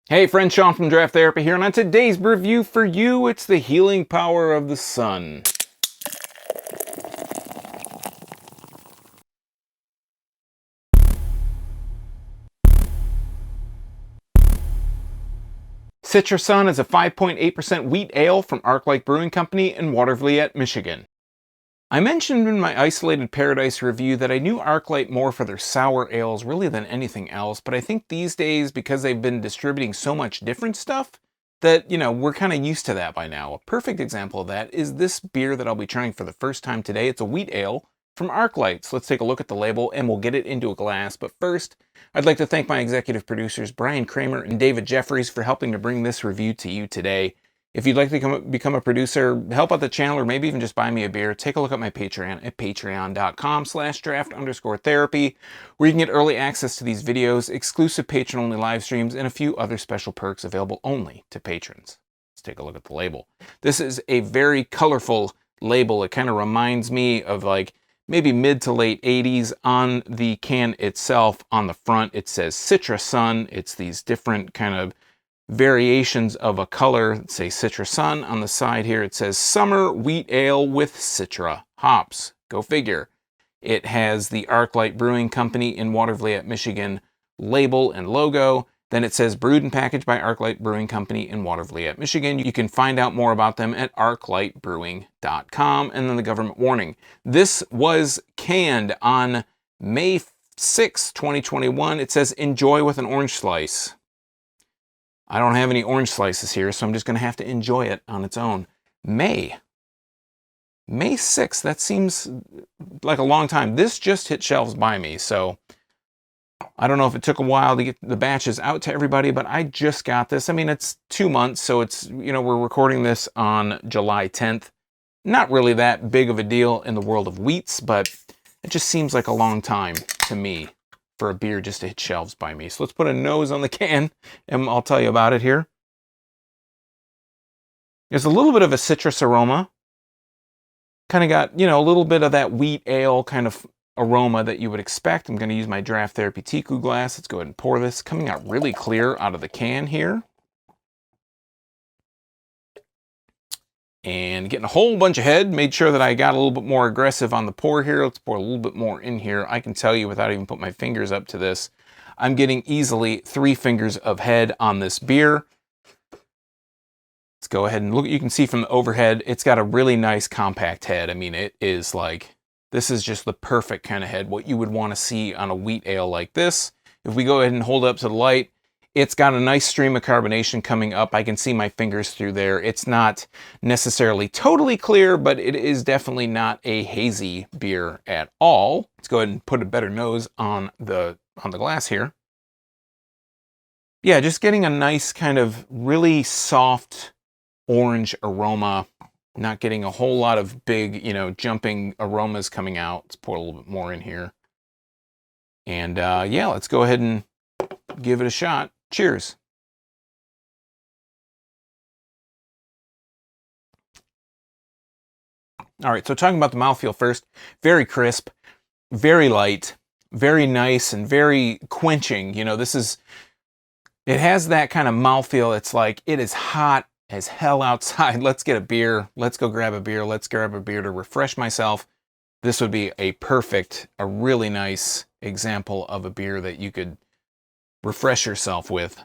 Hey friends, Sean from Draft Therapy here, and on today's review for you, it's the healing power of the sun. Citrasun is a 5.8% wheat ale from Arclight Brewing Company in Watervliet, Michigan. I mentioned in my Isolated Paradise review that I knew Arclight more for their sour ales really than anything else, but I think these days, because they've been distributing so much different stuff, that, we're kind of used to that by now. A perfect example of that is this beer that I'll be trying for the first time today. It's a wheat ale from Arclight. So let's take a look at the label and we'll get it into a glass. But first, I'd like to thank my executive producers, Brian Kramer and David Jeffries, for helping to bring this review to you today. If you'd like to become a producer, help out the channel, or maybe even just buy me a beer, take a look at my Patreon at patreon.com/draft_therapy, where you can get early access to these videos, exclusive patron-only live streams, and a few other special perks available only to patrons. Let's take a look at the label. This is a very colorful label. It kind of reminds me of like maybe mid to late 80s. On the can itself, on the front, it says Citrasun. It's these different kind of variations of a color. Say Citrasun. On the side here it says Summer Wheat Ale with Citra hops. Go figure. It has the Arclight Brewing Company in Watervliet, Michigan label and logo. Then it says brewed and packaged by Arclight Brewing Company in Watervliet, Michigan. You can find out more about them at arclightbrewing.com. And then the government warning. This was canned on May 6, 2021. It says enjoy with an orange slice. I don't have any orange slices here, so I'm just going to have to enjoy it on its own. May 6th, that seems like a long time. This just hit shelves by me, so I don't know if it took a while to get the batches out to everybody, but I just got this. I mean, it's 2 months, so it's, we're recording this on July 10th. Not really that big of a deal in the world of wheats, but it just seems like a long time to me for a beer just to hit shelves by me. So let's put a nose on the can and I'll tell you about it here. There's a little bit of a citrus aroma. Kind of got, a little bit of that wheat ale kind of aroma that you would expect. I'm going to use my Draft Therapy Tiku glass. Let's go ahead and pour this. Coming out really clear out of the can here. And getting a whole bunch of head. Made sure that I got a little bit more aggressive on the pour here. Let's pour a little bit more in here. I can tell you without even putting my fingers up to this, I'm getting easily 3 fingers of head on this beer. Let's go ahead and look. You can see from the overhead, it's got a really nice compact head. I mean, it is like, this is just the perfect kind of head, what you would want to see on a wheat ale like this. If we go ahead and hold it up to the light, it's got a nice stream of carbonation coming up. I can see my fingers through there. It's not necessarily totally clear, but it is definitely not a hazy beer at all. Let's go ahead and put a better nose on the glass here. Yeah, just getting a nice kind of really soft orange aroma. Not getting a whole lot of big, jumping aromas coming out. Let's pour a little bit more in here. And yeah, let's go ahead and give it a shot. Cheers. All right, so talking about the mouthfeel first, very crisp, very light, very nice, and very quenching. It has that kind of mouthfeel. It's like, it is hot as hell outside. Let's get a beer. Let's go grab a beer. Let's grab a beer to refresh myself. This would be a really nice example of a beer that you could refresh yourself with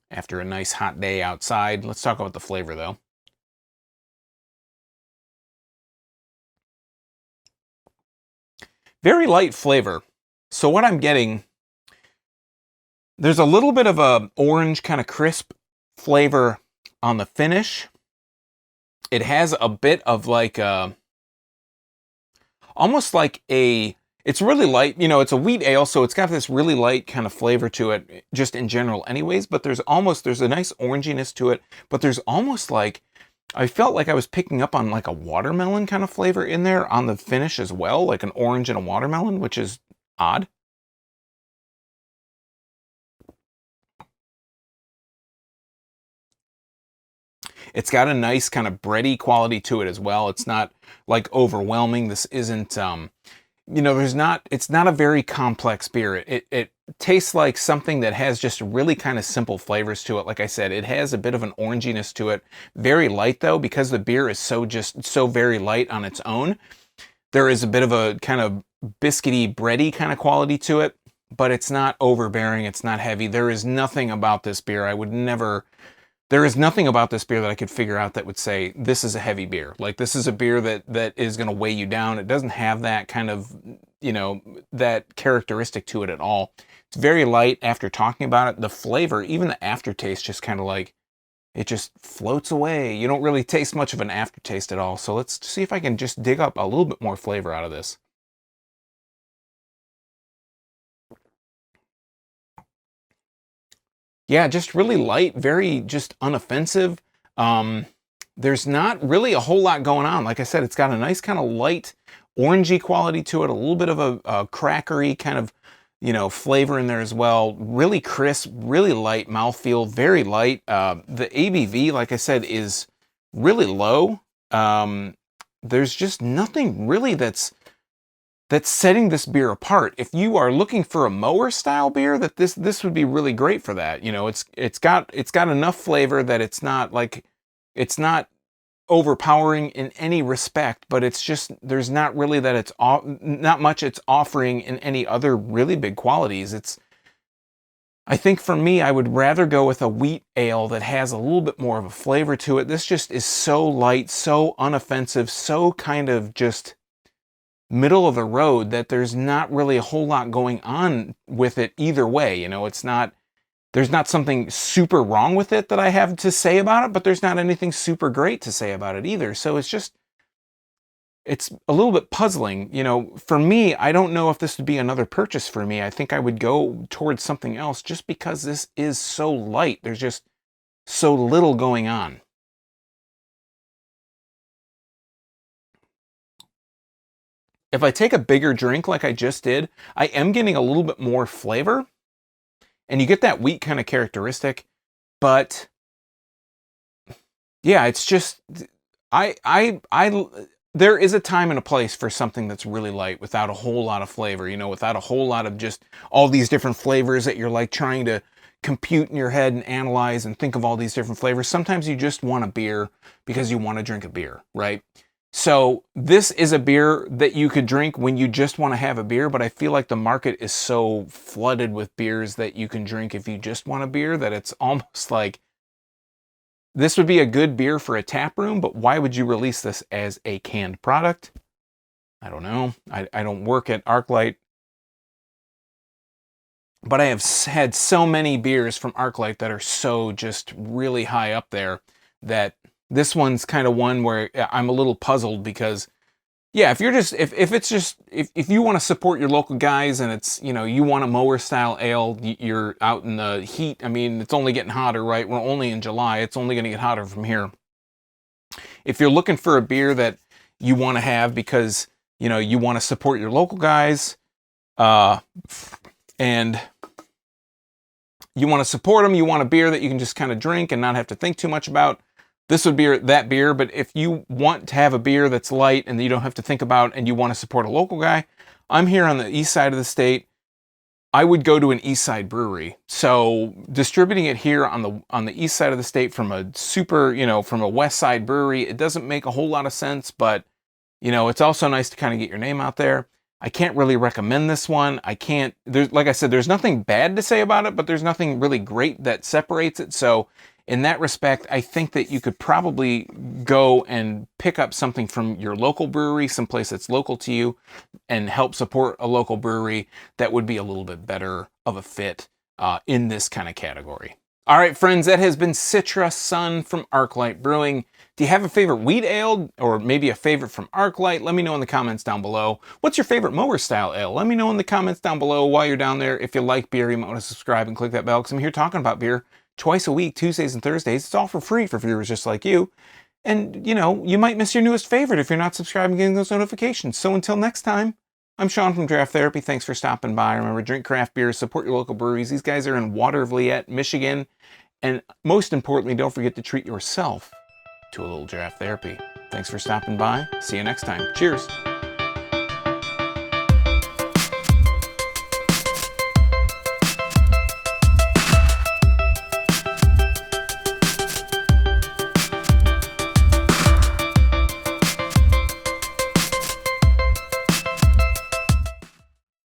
after a nice hot day outside. Let's talk about the flavor though. Very light flavor. So what I'm getting, there's a little bit of a orange kind of crisp flavor on the finish. It has a bit of like almost like it's really light, it's a wheat ale, so it's got this really light kind of flavor to it, just in general anyways, but there's a nice oranginess to it, but there's almost like, I felt like I was picking up on like a watermelon kind of flavor in there on the finish as well, like an orange and a watermelon, which is odd. It's got a nice kind of bready quality to it as well. It's not like overwhelming. This isn't, you know, it's not a very complex beer. It tastes like something that has just really kind of simple flavors to it. Like I said, it has a bit of an oranginess to it. Very light though, because the beer is so very light on its own. There is a bit of a kind of biscuity, bready kind of quality to it, but it's not overbearing. It's not heavy. There is nothing about this beer there is nothing about this beer that I could figure out that would say this is a heavy beer. Like, this is a beer that is going to weigh you down. It doesn't have that kind of, you know, that characteristic to it at all. It's very light. After talking about it, the flavor, even the aftertaste, just kind of like, it just floats away. You don't really taste much of an aftertaste at all. So let's see if I can just dig up a little bit more flavor out of this. Yeah, just really light, very just unoffensive. There's not really a whole lot going on. Like I said, it's got a nice kind of light orangey quality to it, a little bit of a crackery kind of, you know, flavor in there as well. Really crisp, really light mouthfeel, very light. The ABV, like I said, is really low. There's just nothing really that's setting this beer apart. If you are looking for a mower style beer, that this would be really great for that. You know, it's got enough flavor that it's not overpowering in any respect, but it's just, there's not really that it's not much it's offering in any other really big qualities. I think for me, I would rather go with a wheat ale that has a little bit more of a flavor to it. This just is so light, so unoffensive, so kind of just middle of the road that there's not really a whole lot going on with it either way. You know, there's not something super wrong with it that I have to say about it, but there's not anything super great to say about it either. So it's a little bit puzzling. You know, for me, I don't know if this would be another purchase for me. I think I would go towards something else just because this is so light. There's just so little going on. If I take a bigger drink like I just did, I am getting a little bit more flavor, and you get that wheat kind of characteristic, but yeah, it's just, there is a time and a place for something that's really light without a whole lot of flavor, you know, without a whole lot of just all these different flavors that you're like trying to compute in your head and analyze and think of all these different flavors. Sometimes you just want a beer because you want to drink a beer, right? So this is a beer that you could drink when you just want to have a beer, but I feel like the market is so flooded with beers that you can drink if you just want a beer that it's almost like this would be a good beer for a tap room, but why would you release this as a canned product? I don't know. I don't work at Arclight, but I have had so many beers from Arclight that are so just really high up there that this one's kind of one where I'm a little puzzled because, yeah, if you want to support your local guys and it's, you know, you want a mower style ale, you're out in the heat. I mean, it's only getting hotter, right? We're only in July. It's only going to get hotter from here. If you're looking for a beer that you want to have because, you know, you want to support your local guys, and you want to support them, you want a beer that you can just kind of drink and not have to think too much about, this would be that beer. But if you want to have a beer that's light and you don't have to think about and you want to support a local guy, I'm here on the east side of the state. I would go to an east side brewery. So distributing it here on the east side of the state from a super, you know, from a west side brewery, it doesn't make a whole lot of sense, but you know, it's also nice to kind of get your name out there. I can't really recommend this one. Like I said, there's nothing bad to say about it, but there's nothing really great that separates it. So in that respect, I think that you could probably go and pick up something from your local brewery, someplace that's local to you, and help support a local brewery that would be a little bit better of a fit in this kind of category. All right, friends, that has been Citrasun from Arclight Brewing. Do you have a favorite wheat ale or maybe a favorite from Arclight? Let me know in the comments down below. What's your favorite mower style ale? Let me know in the comments down below. While you're down there, if you like beer, you might want to subscribe and click that bell because I'm here talking about beer twice a week, Tuesdays and Thursdays. It's all for free for viewers just like you. And, you know, you might miss your newest favorite if you're not subscribed and getting those notifications. So until next time, I'm Sean from Draft Therapy. Thanks for stopping by. Remember, drink craft beers, support your local breweries. These guys are in Watervliet, Michigan. And most importantly, don't forget to treat yourself to a little draft therapy. Thanks for stopping by. See you next time. Cheers.